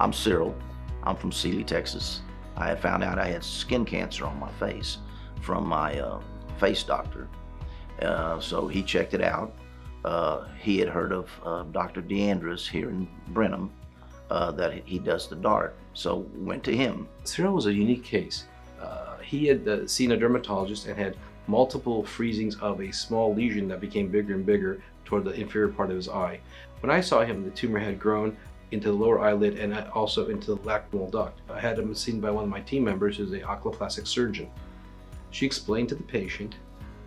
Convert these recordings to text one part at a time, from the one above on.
I'm Cyril. I'm from Sealy, Texas. I had found out I had skin cancer on my face from my face doctor. So he checked it out. He had heard of Dr. DeAndre's here in Brenham, that he does the DaRT. So went to him. Cyril was a unique case. He had seen a dermatologist and had multiple freezings of a small lesion that became bigger and bigger toward the inferior part of his eye. When I saw him, the tumor had grown into the lower eyelid and also into the lacrimal duct. I had him seen by one of my team members, who's an oculoplastic surgeon. She explained to the patient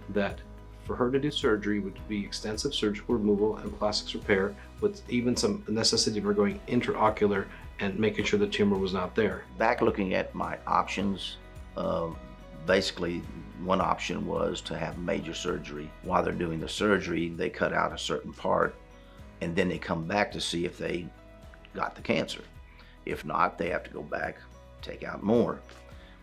that for her to do surgery would be extensive surgical removal and plastics repair, with even some necessity for going intraocular and making sure the tumor was not there. Back looking at my options, basically one option was to have major surgery. While they're doing the surgery, they cut out a certain part and then they come back to see if they got the cancer. If not, they have to go back, take out more.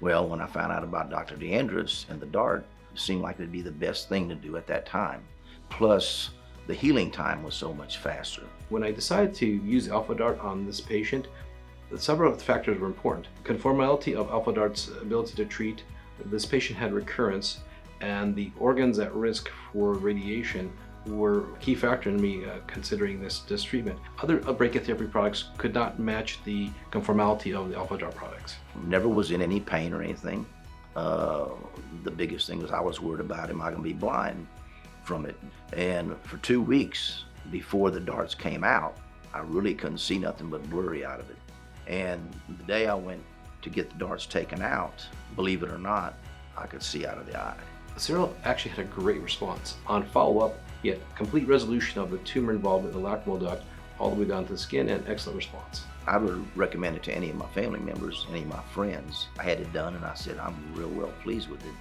Well, when I found out about Dr. DeAndre's and the DaRT, it seemed like it'd be the best thing to do at that time. Plus, the healing time was so much faster. When I decided to use Alpha DaRT on this patient, several of the factors were important. Conformality of Alpha DaRT's ability to treat. This patient had recurrence, and the organs at risk for radiation were a key factor in me considering this treatment. Other brachytherapy products could not match the conformality of the Alpha DaRT products. Never was in any pain or anything. The biggest thing was I was worried about, am I going to be blind from it? And for 2 weeks before the DaRTs came out, I really couldn't see nothing but blurry out of it. And the day I went to get the DaRTs taken out, believe it or not, I could see out of the eye. Cyril actually had a great response. On follow-up, he had complete resolution of the tumor involvement in the lacrimal duct all the way down to the skin, and excellent response. I would recommend it to any of my family members, any of my friends. I had it done and I said I'm real well pleased with it.